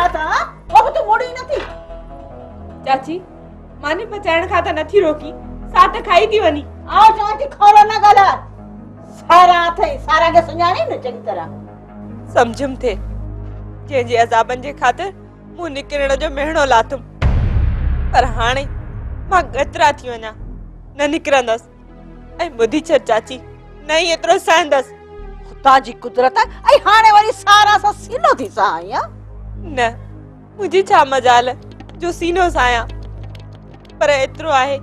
रहा था वो तो मोड़ी नहीं। चाची मानी पचाइण खां त नथी रोकी, साथ खाई थी वनी। आओ चाची खोलो ना गला। सारा थे सारा के सुञाणी न चंगी तरह। समझम थे जे जे अजाबन जे खातिर मु निकरण जो मेहणो लाथम, पर हाणे मां गतरा थी वना न निकरंदस। ऐ बुधी छ चाची, नहीं एतरो सहंदस। खुदा जी कुदरत आई हाणे वरी सारा सा सीनो थी साया। न मुझी छा मजाल जो सीनो साया, पर एतरो आहे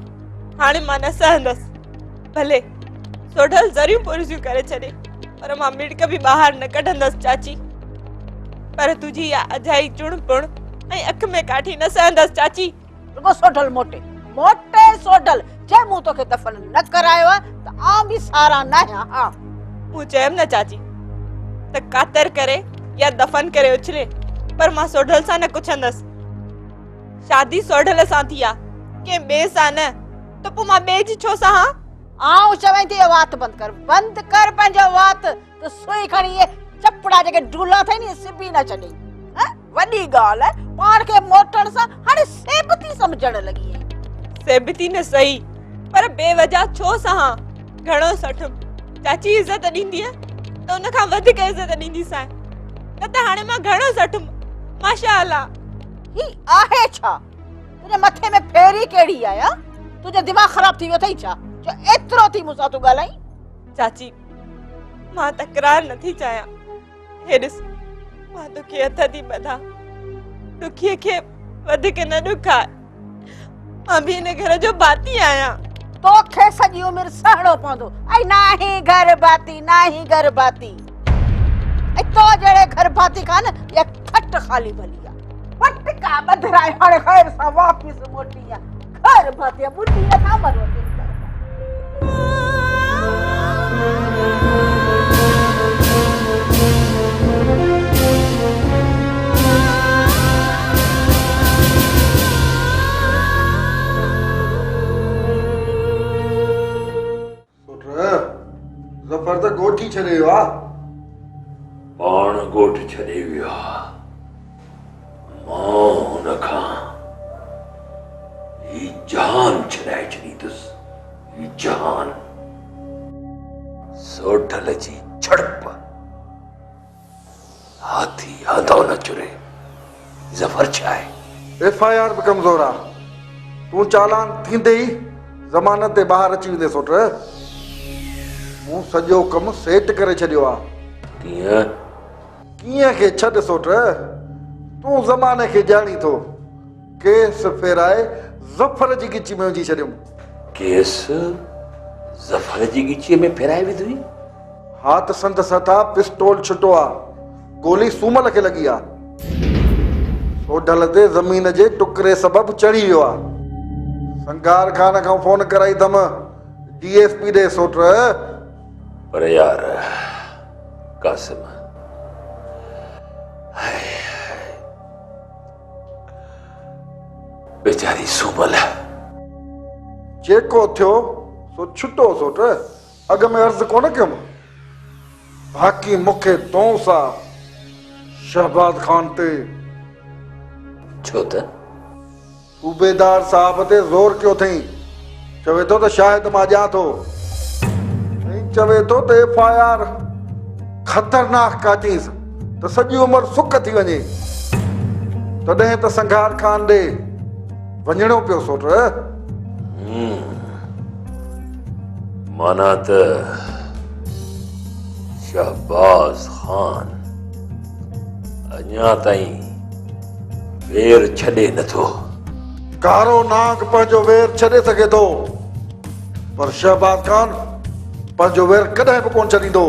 हाणे मां न सहंदस। भले सोढल जरियूं पुरसियूं करे छॾे, पर मां मिड़क भी बाहर न कढंदस चाची। पर तुझी या अजाई चुणपुण ऐं अख में काठी न सहंदस चाची। रुगो सोढल मोटे मोटे सोढल जे मु तो के दफन न करायो त आ भी सारा न हां मु चयम न चाची त कातर करे या दफन करे उछले, पर मां सोढल सा न कुछंदस। शादी सोढल सा थिया के बे सा न, तो पो मां बे जी छो सा। आऊं चवे थी ये बात बंद कर पंहिंजो बात। तो सोई खणी ये चपड़ा जेके ढूला थे नी सिबी न चढ़ी। हैं वडी गाल है पाण के मोटण सा हाणे सेबती समझण लगी है। सेबती न सही, पर बेवजह छो सा घणो सठम। चाची इज्जत दींदी है तो उन खां वधीक इज्जत दींदी सा, न त हाणे मां घणो सठम। माशाअल्लाह ही आहे छा तुझे मथे में फेरी केड़ी आया? तुझे दिमाग खराब थी वियो थई छा जो एतरो थी मुसा तू गालाई? चाची मां तकरार नथी चाया। हे ॾिस मां तोखे हथ थी ॿधा, दुखीअ खे वधीक न ॾुखा। मां भी इन घर जो भाती आया। तोखे सॼी उमिरि सहणो पवंदो। ऐं नाही घर भाती नाही घर भाती। ऐं तो जहिड़े घर भाती कान या खट खाली भली आहे। पटका बधराए हाणे खैर सां वापसि मोटी आहे। घर भाती आहे बुढ़ी न था मरो। जफर तो गोठी छड़े वियो आ। पाण गोठ छड़े वियो आ। मां हुन खां ही जहान छड़ाए छॾींदुसि। ही जहान सोढल जी झड़प हाथी हथो न चुरे। जफर छा आहे? FIR भी कमजोर आ। तू चालान थींदे ही जमानत ते बाहर अची वेंदे सोट। मूं सॼो कम सेट करे छॾियो आ। कीअं? कीअं के छॾ सोट, तू ज़माने खे ॼाणी थो। केस फेराए ज़फर जी गिची में विझी छॾियुमि। केस ज़फर जी गिची में फेराए विधुई? हा त संदसि हथा पिस्टोल छुटो आ, गोली सूमल खे लॻी आ। सोढल ते ज़मीन जे टुकरे सबबु चढ़ी वियो आ। संगार खान खां फोन कराई दम DSP ॾे सोट। पर यार कासिम, बेचारी सूमल जेको थियो सो छुटो सोट। अॻ में अर्ज़ कोन कयुमि बाक़ी मूंखे तो सां शहबाज खान ते। छो त सूबेदार साहब ते ज़ोर कयो अथई। चवे थो त शायदि मां ॼां थो। चवे थो त FIR खतरनाक काटीस त सॼी उमिरि सुख थी वञे। तॾहिं त संघार खान ॾे वञणो पियो सोट। माना त शहबाज खान अञा ताईं वेर छॾे नथो। कारो नाग पंहिंजो वेर छॾे सघे थो, पर शहबाज खान पंहिंजो वेर कॾहिं बि कोन छॾींदो।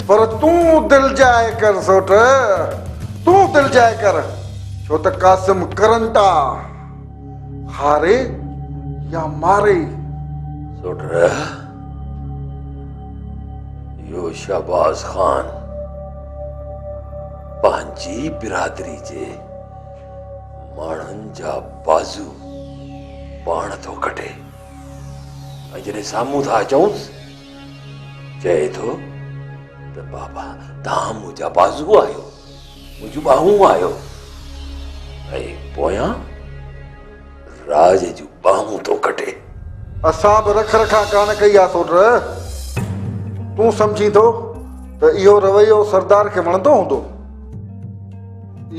पर तूं दिल जाए कर सोट, तूं दिल जाए कर। छो त कासिम करंटा हारे या मारे। सोट यो शहबाज खान पंहिंजी बिरादरी जे माण्हुनि जा बाज़ू पाण थो कटे। ऐं जॾहिं साम्हूं था अचूंसि चए थो त बाबा तव्हां मुंहिंजा बाज़ू आहियो। मुझ बाहू आयो ऐं पोयां राज जूं बाहूं तो कटे। असां बि रख रखा कान कई आहे सोट। तूं सम्झी थो त इहो रवैयो सरदार खे वणंदो हूंदो।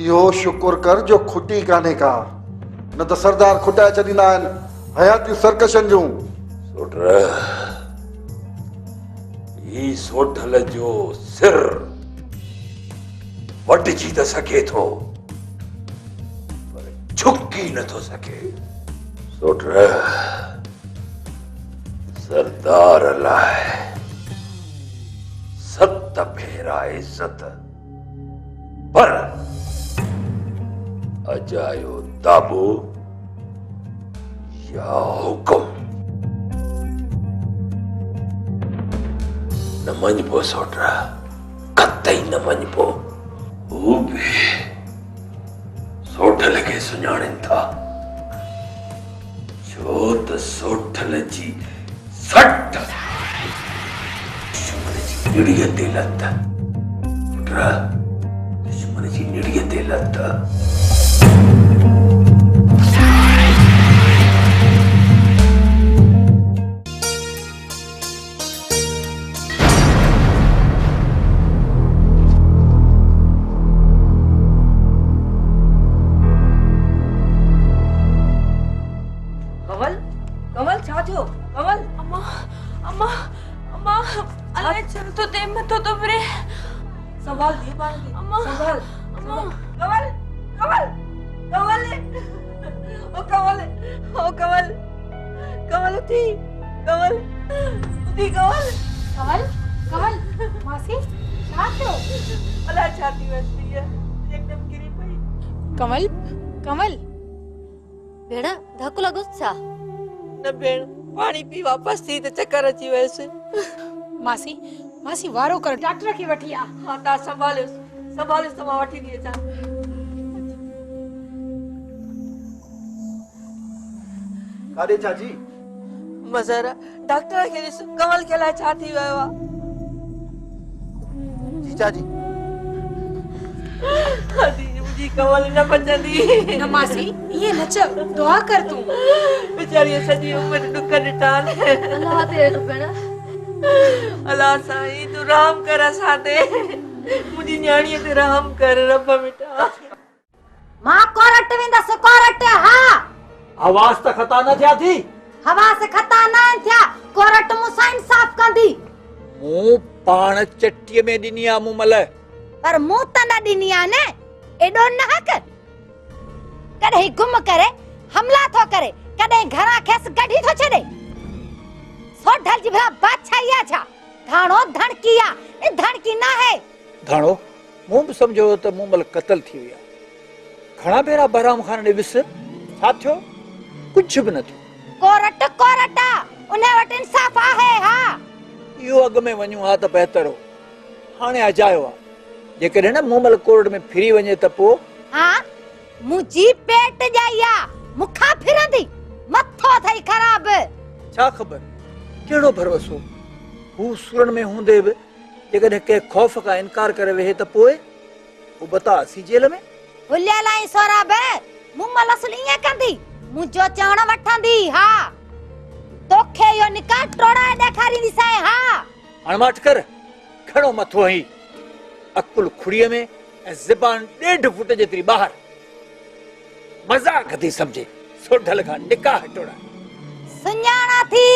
इहो शुक्र कर जो खुटी कान्हे का, न त सरदार खुटाए छॾींदा आहिनि हयातियूं सरकशनि जूं। सोट ही सोढल जो सिर वटिजी त सघे थो पर झुकी नथो सघे। सोट सरदार लाइ 7 भेरा इज्जत पर अजायो दाबो या हुकुम न मञबो। सोटरा कतई न मञबो। हू बि सोढल खे सुञाणनि था छो त सोढल जी सट दुश्मन जी निड़ीअ ते लत। सोटरा दुश्मन जी निड़ीअ ते लत। कमल छा थियो? कमल अम्मा अम्मा अम्मा अलाए छो तो दे मथो तो फिरे। संभाल दी पाण खे। अम्मा संभाल। अम्मा कमल कमल कमल ओ कमल ओ कमल कमल उठी कमल उठी कमल कमल कमल मासी छा थियो? अलाए छा थी वई है एकदम गिरी पई। कमल कमल भेण धक्को लगो छा? न भेण पानी पी वापस थी त चक्कर अची वयसि। मासी मासी वारो कर डॉक्टर खे वठी आ। हाँ ता संभालियोस त मां वठी थी अचां। काॾे चाची? मज़र डॉक्टर खे ॾिस कमल खे अलाए छा थी वियो आहे। जीजा जी मुंहिंजी कमल न बचंदी। न मासी ये न चल दुआ कर तू। बेचारी सॼी उमिरि ॾुख ॾिठा अल्लाह ते भेण। अल्लाह साईं तू रहम कर असां ते। मुंहिंजी न्याणीअ ते रहम कर रब मिटा। मां कोरट वेंदसि कोरट। हा आवाज त खता न थिया थी। हवा से खता न थिया। कोरट मूंसां इंसाफ़ कंदी। मूं पाण चट्टीअ में ॾिनी आहे मूमल। पर मूं त न ॾिनी आहे न। एॾो न हक कॾहिं गुम करे हमला थो करे कॾहिं घरां खेसि कढी थो छॾे। सोढल जी भला बादशाही आहे छा? धाणो धणकी आहे। ए धणकी न आहे। धाणो मूं बि सम्झो त मूमल क़तल थी विया। घणा भेरा बहराम खान ॾे विस छा थियो? कुझु बि न थियो। कोरट कोरट उन वटि इंसाफ़ आहे। हा इहो अॻ में वञूं हा त बहितर हो। हाणे अजायो आहे जेकॾहिं न मूमल कोर्ट में फिरी वञे त पोइ। हा मुंहिंजी पेट जाई आहे मूंखां फिरंदी मथो अथई ख़राब। छा ख़बर कहिड़ो भरोसो हू सुरण में हूंदे बि जेकॾहिं कंहिं ख़ौफ़ खां इनकार करे वेहे त पोइ हू बतासी जेल में। हुलियल आई सोराब मूमल असली ईअं कंदी मुंहिंजो चवण वठंदी। हा तोखे इहो निकाह टोड़ाए ॾेखारींदीसांइ। हा हाणे मां अटकर खणो मथो हई अकुल खुड़ीअ में ऐं ज़बान 1.5 फुट जेतिरी ॿाहिरि। मज़ाक थी सम्झे सोढल खां निकाह टोड़ाए। सुञाणा थी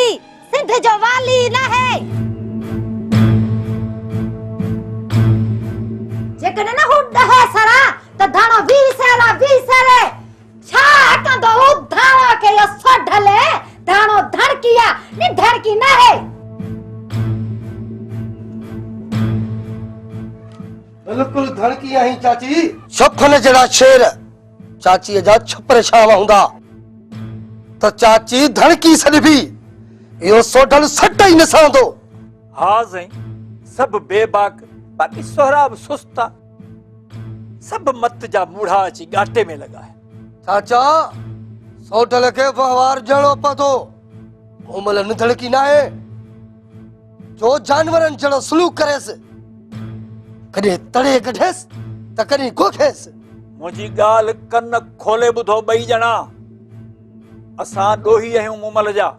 सिंध जो वाली न है। जेकॾहिं न हू 10 सरा त धाणो 20 सरा 20 सरे। छा कंदो हू धाणो के यो सोढल धाणो धड़किया नि धड़की न है। बिल्कुल धड़की आई चाची। छपन जड़ा शेर चाची जा छपर छाव हुंदा त चाची धड़की सडबी। यो सोढल सट ही न सांदो। हाँ साईं सब बेबाक बाकी सोहराब सुस्ता सब मत जा मूढ़ा अची गाटे में लगा है। चाचा सोढल के वहवार जड़ो पतो मूमल न धड़की ना है जो जानवरन जड़ो सलूक करेस कदे तड़े कढेस त कॾहिं को खेसि। मुंहिंजी ॻाल्हि कन खोले ॿुधो ॿई ॼणा। असां ॾोही आहियूं मूमल जा,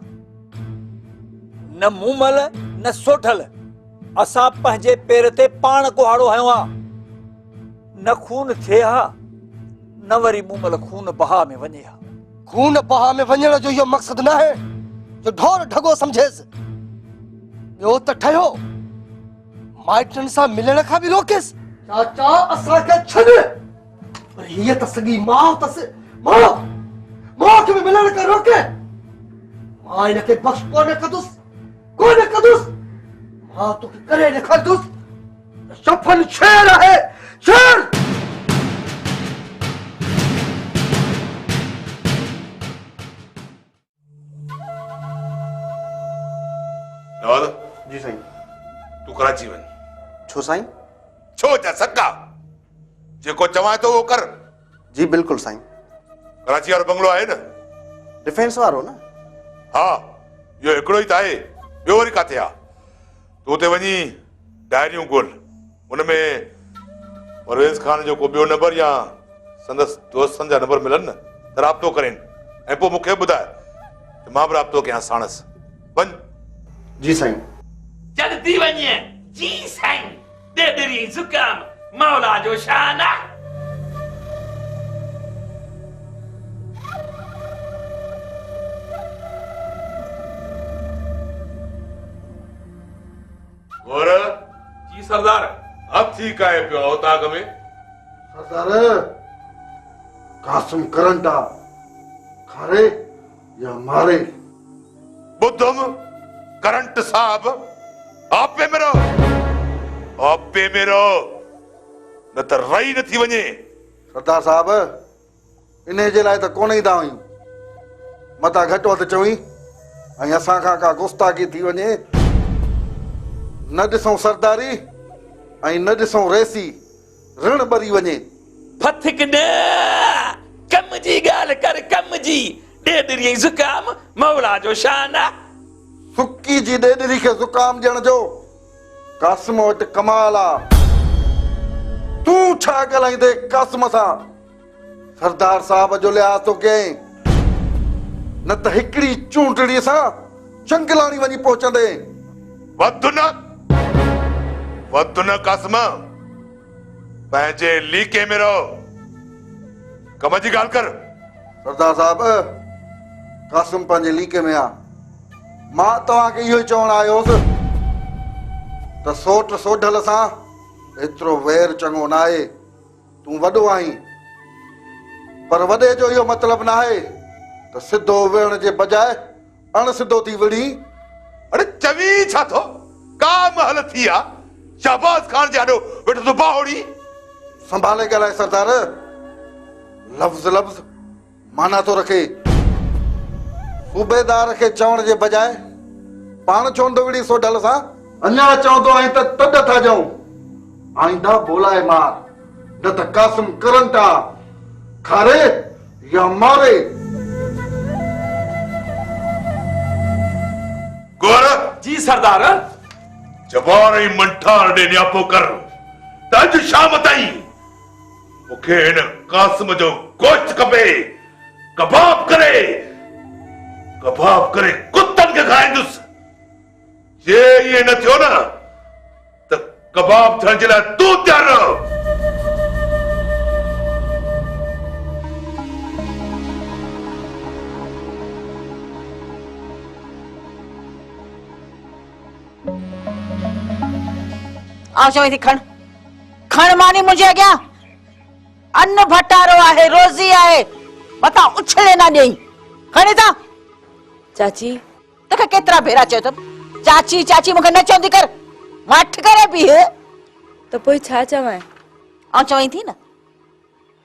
न मूमल न सोठल। असां पंहिंजे पेर ते पाण कुहाड़ो हयो आहे। न खून थिए हा, न वरी मूमल खून बहा में वञे हा। खून बहा में वञण जो इहो मक़सदु न आहे जो ढोर ढगो समझेसि। ॿियो त ठहियो माइटनि सां मिलण खां बि रोकेसि। चाचा असांखे छॾ, पर हीअ त सॻी माउ अथसि। माउ खे बि मिलण खां रोके। मां हिनखे बख़्श कोन कंदुसि। मां तोखे करे ॾेखारींदुसि सफल शेर आहे, शेर। नवाज़ जी साईं। तू कराची वञ। छो साईं? छो जा सका जेको चवां तो वो कर। जी बिल्कुल साईं। कराची वारो बंगलो आहे न? डिफेंस वारो न? हाँ, यो हिकिड़ो ई त आहे, ॿियो वरी काथे आहे? तू उते वञी डायरियूं ॻोल्ह, उनमें परवेज़ खान जो को ॿियो नंबर या संदसि दोस्तनि जा नंबर मिलनि न त राब्तो करेनि ऐं पोइ मूंखे ॿुधाए त मां बि राब्तो कयां साणसि। वञ। जी साईं। जल्दी वञे। जी साईं। ॾेढरी ज़ुकाम मौला जो शान आहे। और जी सरदार, अब ठीक आहे पियो औताक में। सरदार कासिम करंटा खारे या मारे? बुद्धम करंट साहब आप पे मेरो न त रही न थी वञे। सरदार साहब इन जे लाइ त कोन ईंदा आहियूं। मता घटि वधि चवई ऐं असां खां का गुस्ताखी थी वञे न ॾिसूं सरदारी ऐं न ॾिसूं रेसी, ऋण भरी वञे। फथिक न कम जी ॻाल्हि कर, कम जी। ॾेढरी ज़ुकाम मौला जो शान आहे। सुकी जी ॾेढरी खे ज़ुकाम ॾियण जो कासिम वटि कमाल आहे। तूं छा ॻाल्हाईंदे कासिम सां? सरदार साहब जो लिहाज़ तो कयईं, न त हिकिड़ी चूंटड़ीअ सां चंगलाणी वञी पहुचंदे। वधु न कासिम, पंहिंजे लीके में रहो। कम जी ॻाल्हि कर। सरदार साहब कासिम पंहिंजे लीके में आहे। मां तव्हांखे इहो ई चवण आयो हुउसि त सोट सोढल सां एतिरो वैर चङो न आहे। तूं वॾो आहीं, पर वॾे जो इहो मतिलबु न आहे त सिधो विहण जे बजाए अणसिधो थी विढ़ी। अरे चवी छा थो? का महल थी आहे? शहबाज खान जाॾो वेठो तो बाहोड़ी। संभाले ॻाल्हाए सरदार। लफ़्ज़ लफ़्ज़ माना तो रखे। सूबेदार खे चवण जे बजाए पाण चवंदो विढ़ी सोढल सां। अञा चवंदो आहीं त तॾ था ॼऊं। आईंदा बोलाए मार, न त कासिम करंटा खारे या मारे। गोर जी सरदार। जबार ई मंठार ॾे न्यापो कर त अॼु शाम ताईं मूंखे हिन कासिम जो गोश्त खपे। कबाब करे कुत्तनि खे खाईंदुसि। जे इहे न थियो न त कबाब थियण जे लाइ तूं तयारु रहो। आ चवई थी खण मानी मुंहिंजे अॻियां। अन्न भटारो आहे, रोज़ी आहे, मथां उछले न ॾेई। खणी था। चाची तोखे केतिरा भेरा चयो अथमि चाची चाची मूंखे न चवंदी कर। मठ करे बीह। त पोइ छा चवां? आउं चवई थी न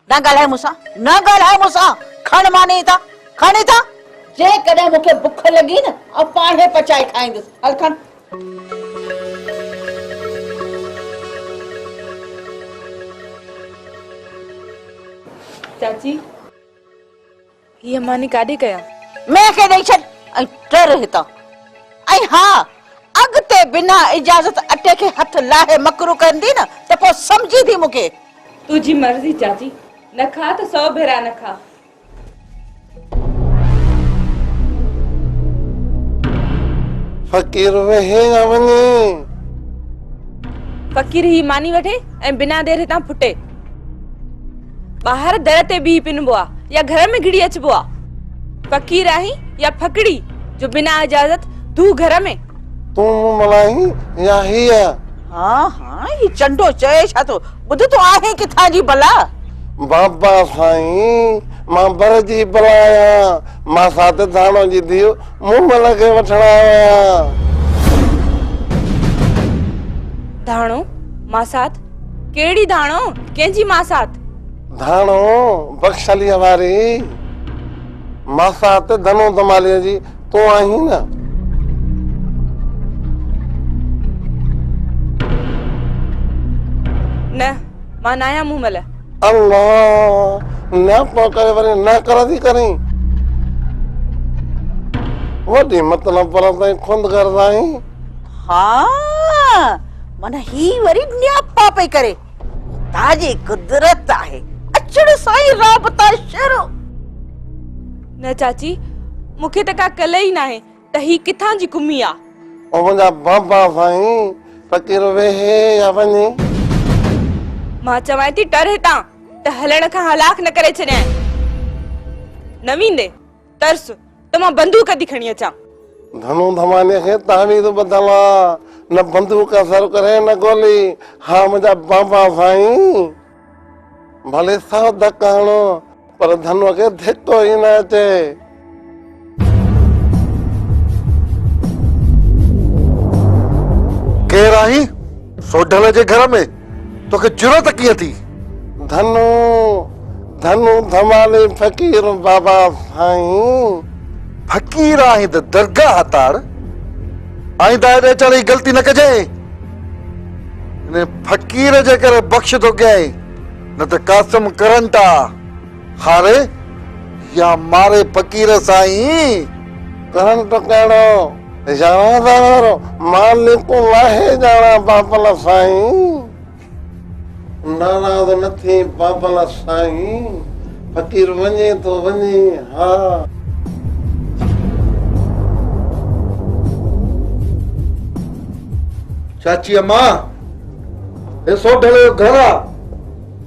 ॻाल्हाए मूंसां। खण मानी था, खणी था। जे कॾहिं मूंखे बुख लॻी न ऐं पाणे पचाए खाईंदुसि। हल खण। चाची हीअ मानी काॾे कयां? मैं खे ॾेई छॾ ऐं टर हितां। ऐं हा, अॻिते बिना इजाज़त अटे खे हथ लाहे मकरू कंदी न त पोइ सम्झी थी मूंखे। तुझी मर्जी चाची, न खा तो 100 भेरा न खा। फकीर वेहे न वञे। फकीर ही मानी वठे ऐं बिना देर हितां फुटे। ॿाहिरि दर ते बीह पिनबो आहे या घर में घिड़ी अचबो आहे। फकीर आहीं या फकड़ी जो बिना इजाजत तू घर में। तू मलाई या हिया? हाँ ही चंडो चए छा तो बुध तो आहे किथां जी भला। बाबा साईं मां बर जी बलाया, मां साथ थानो जी दियो मुंह लगे वठण आया। धाणो मां साथ? केड़ी धाणो? कंहिंजी मां साथ? धाणो बख्शलिया वारी मां साथ धनो धमालिया जी तू आहीं न। न मां न आहियां मूं महिल। अल्लाह न पो करे वरी न कर थी करीं। वॾी मतलब पर ताईं खुंद करदा आहीं। हाँ मन ही वरी न्यापा पे करे। ताजी कुदरत आहे अचड़ साईं राबता शुरू। न चाची मूंखे त का कल ई नाहे त ही किथां जी कुमी आ। ओ मुंहिंजा बाबा साईं फकीर वेहे या वञे। मां चवां थी टर हितां त हलण खां हलाक न करे छॾियां। न वेंदे तरस त मां बंदूक थी खणी अचां। धनु धमाने खे तावीज़ बदला न बंदूक असर करे न गोली। हाँ मुंहिंजा बाबा साईं भले 100 धक हणो पर धनु खे धिको ई न अचे। केर आहीं सोढल जे घर में? तोखे जुरत कीअं थी? धनु धनु धमाले फकीर बाबा साईं। फकीर आहीं त दरगाह तार आईंदा एॾे चढ़ी ग़लती न कजे। इन फकीर जे करे बख़्श थो कयई न त कासम करनि था हारे या मारे फकीर साईं। करन तो कहिड़ो जाना मालिक लाहे जाना बाबल साईं। नाराज़ न थी बाबल साईं। फकीर वञे तो वञे। हाँ चाची अम्मा ये सोढल जो घर आ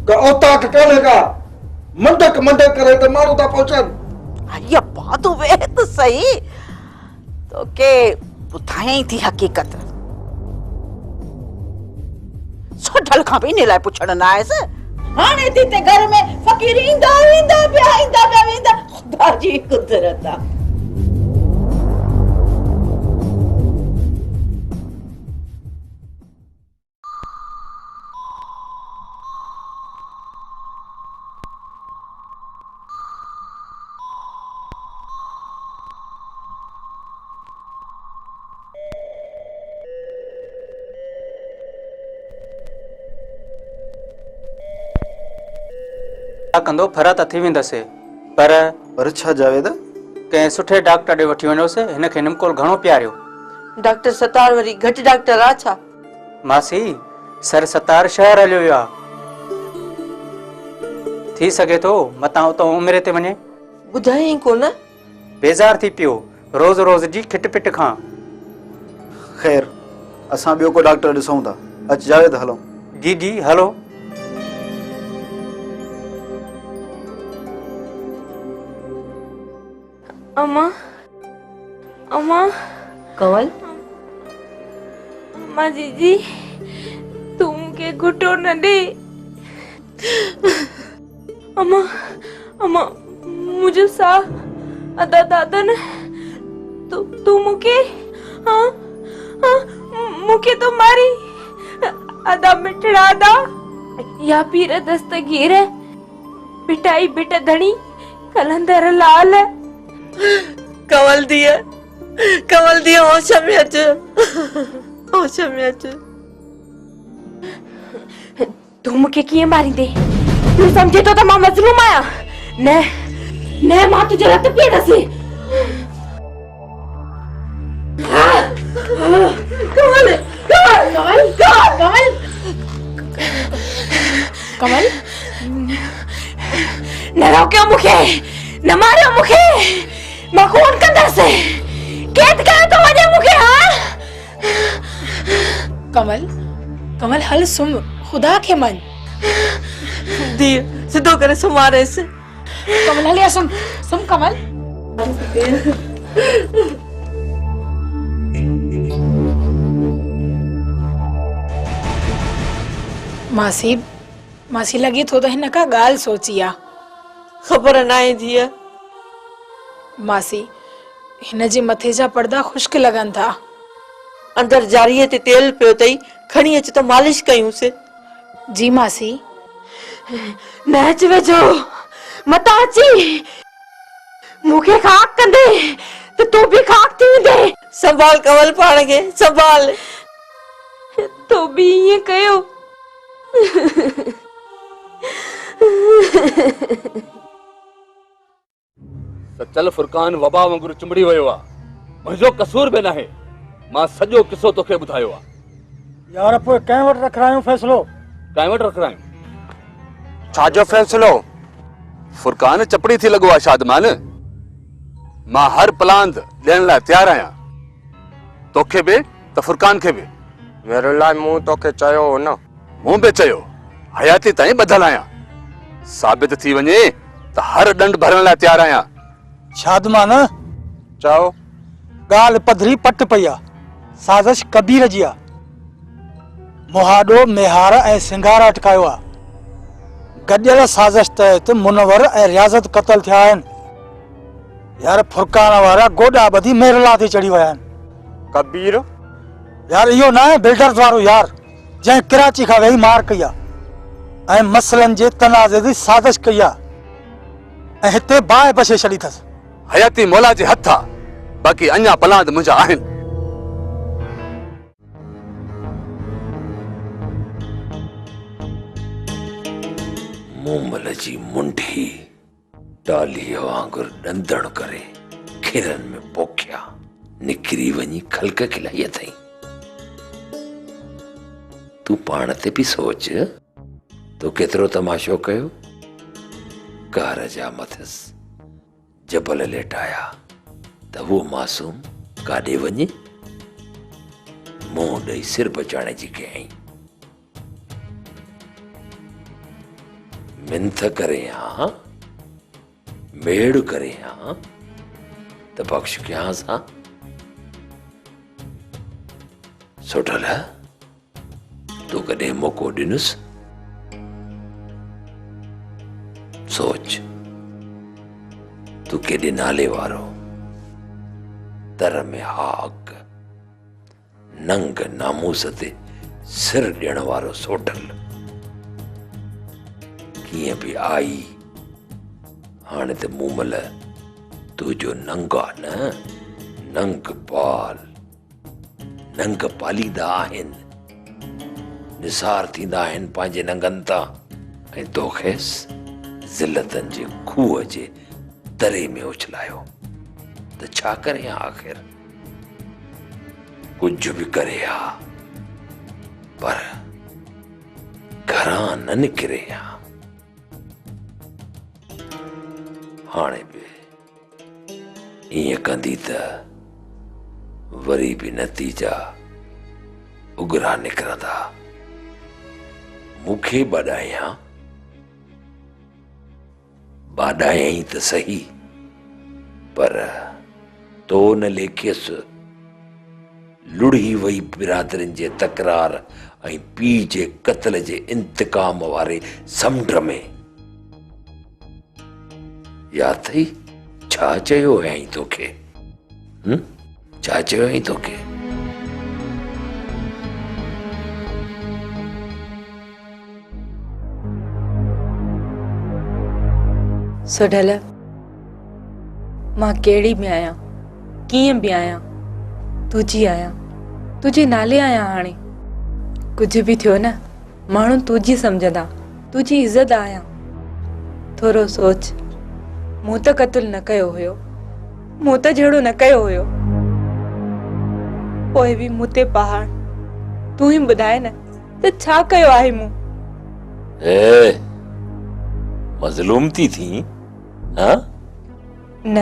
का औताक काने का मंडक मंडक करे त माण्हू था पहुचनि। अरे बात वे तो सही तो के ॿुधाई थी हकीकत। सोढल खां बि इन लाइ पुछण न आयसि। हाणे थी ते घर में फकीर ईंदा वेंदा पिया वेंदा। खुदा जी कुदरत आ। कंदो फरत थी वेंदसि पर छा जावेद कंहिं सुठे डॉक्टर ॾे वठी वञोसि। हिनखे निमकोल घणो प्यारियो। डॉक्टर सतार वरी घटि डॉक्टर आ छा? मासी सर सतार शहर हलियो वियो आहे। थी सघे थो मतां उतां उमिरि ते वञे। ॿुधाई कोन। बेज़ार थी पियो रोज़ रोज़ जी खिट पिट खां। खैर असां ॿियो को डॉक्टर ॾिसूं था। अच जावेद हलो। जी जी हलो। अम्मा अम्मा कंवल अम्मा जीजी तू मूंखे घुटो न दे। अम्मा अम्मा मुझे सा अदा दादन तू मूंखे हाँ हाँ मूंखे तो मारी अदा मिठड़ा दा या पीर दस्तगीर पिटाई बिट धणी कलंदर लाल। कंवल दिया होश में अच। होश में अच। तू मूंखे कीअं मारींदे? तू समझे तो त मां मज़लूम आहियां? न न मां तुंहिंजो रत पीअंदसि। कमल न रोकियो मूंखे, न मारियो मूंखे, मां खून कंदसि। केत कयो तो वञे मूंखे? कमल, कमल हल सुम, खुदा के मन। धीअ सिधो करे सुमारेसि। कमल हलिया सुम, सुम कमल। मासी, मासी लगी तो हिन का गाल सोची आ। खबर नाहे धीअ। मासी, हिन जे मथे जा पर्दा खुश्क लगन था। अंदर जारीअ ते तेल पियो तई, खणी अच त मालिश कयूंसि। जी मासी। न अच वेझो, मता अची। मूंखे खाक कंदे त तू भी खाक थी वेंदे। संभाल कमल पाण खे, संभाल। तो भी ये कयो। चल फुरकान वबा वांगुरु चिंबड़ी वियो आहे। मुंहिंजो कसूर बि नाहे। मां सॼो किसो तोखे ॿुधायो आहे। यार पोइ कंहिं वटि रखरायूं फ़ैसिलो? कंहिं वटि रखरायूं? छाजो फ़ैसिलो? फुरकान चपड़ी थी लॻो आहे शादमान। मां हर प्लान ॾियण लाइ तयारु आहियां, तोखे बि त फुरकान खे बि। मेरे लाइ मूं तोखे चयो हो न। मूं बि चयो, हयाती ताईं ॿधल आहियां। साबित थी वञे त हर ॾंड भरण लाइ तयारु आहियां। शादमान चओ। ॻाल्हि पधरी पट पई आहे। साज़िश कबीर जी आहे। मुहाॾो मेहार ऐं सिंगार अटकायो आहे। गॾियल साज़िश तहत मुनवर ऐं रियाज़त क़तल थिया आहिनि। यार फुरकान वारा गोॾा ॿधी मेरला ते चढ़ी विया आहिनि। कबीर? यार इहो न आहे बिल्डर्स वारो यार, जंहिं कराची खां वेही मार कई आहे ऐं मसइलनि जे तनाज़े जी साज़िश कई आहे ऐं हिते बाहि बछे छॾी अथसि। हयाती मौला जे हथ आहे, बाक़ी अञा प्लान मुंहिंजा आहिनि। मूमल जी मुंडी टालीअ वांगुरु ॾंदण करे खिरनि में पोखिया, निकिरी वञी खलक खिलाई अथई। तू पाण ते बि सोच, तो केतिरो तमाशो कयो। कार जा मथस जबल लेटाया त वो मासूम काॾे वञे? मुंहुं ॾेई सिर बचाइण जी कयई। मिंथ करे हा, मेड़ करे हा त बख्श कयांस हा। सुठल तू कॾहिं मौक़ो ॾिनुसि? सोच, तू केॾे नाले वारो, दर में हाक, नंग नामूस ते सिर ॾियण वारो सोटल कीअं बि आई। हाणे त मूमल तुंहिंजो नंग आहे न, नंग पाल। नंग पालींदा आहिनि, निसार थींदा आहिनि पंहिंजे नंगनि तां, ऐं तोखेसि ज़िलतनि जे खूह जे दरे में उछलायो। त छा करे आख़िर? कुझ बि करे हा, पर घरां न निकिरे हा। हाणे बि ईअं कंदी त वरी बि नतीजा उगरा निकिरंदा। मूंखे बाॾायां, बाॾायई त सही, पर तो न लेखियसि लुढ़ी वई बिरादरिन जे तकरार ऐं पीउ जे क़त्ल जे इंतकाम वारे समुंड में। याद अथई छा चयो हुयई तोखे? छा चयो हुयई तोखे? सुढल, मां कहिड़ी बि आहियां, कीअं बि आहियां, तुझी आहियां, तुझे नाले आहियां। हाणे कुछ भी थियो न, माण्हू तुझी समझंदा, तुझी इज्जत आहियां। थोरो सोच, मूं त क़त्ल न कयो हुयो, मूं त जहिड़ो न कयो हुयो, पोइ बि मूं ते पहाड़। तूं ही ॿुधाए न त छा कयो आहे मूं? मज़लूम थी हाँ? न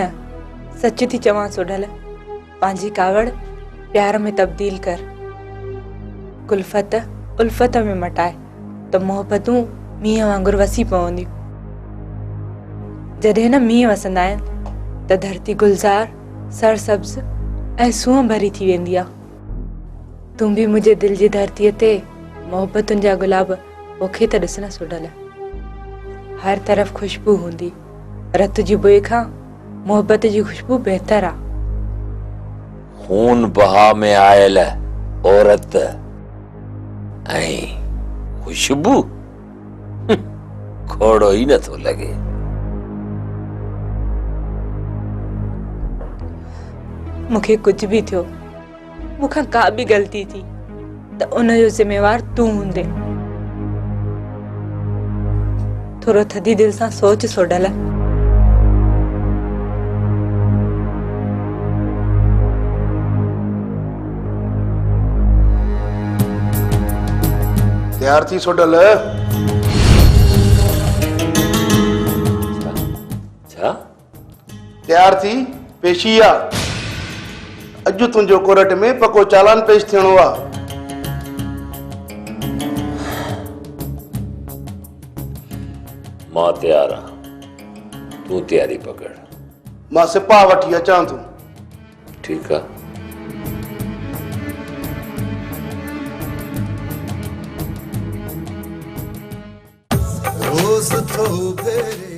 सच थी चवां सोढल, पंहिंजी कावड़ प्यार में तब्दील कर, कुल्फत उल्फत में मटाए त मोहब्बतूं मींहं वांगुरु वसी पवंदियूं। जॾहिं न मींहं वसंदा आहिनि त धरती गुलज़ार सरसब्ज़ ऐं सूंहं भरी थी वेंदी आहे। तूं बि मुंहिंजे दिलि जी धरतीअ ते मोहब्बतुनि जा गुलाब पोखे त ॾिस न सोढल। हर तरफ़ खुशबू हूंदी, पर तुंहिंजी बुए खां मोहब्बत जी खुशबू बहितर आहे। खून बहा में आयल औरत ऐं खुशबू खोड़ो ई नथो लॻे। मूंखे कुछ भी थियो, मूंखां का भी गलती थी त उन जो ज़िम्मेवार तूं हूंदे। थोरो थधी दिल सां सोच सोढल। तैयार थी सोढल? छा तैयार थी? पेशी आहे अॼु तुंहिंजो कोर्ट में पको चालान पेश थियणो आहे। मां तैयार आहियां, तूं तैयारी पकड़। मां सिपाह वठी अचां थो। ठीक आहे। रोज़ तो भेरे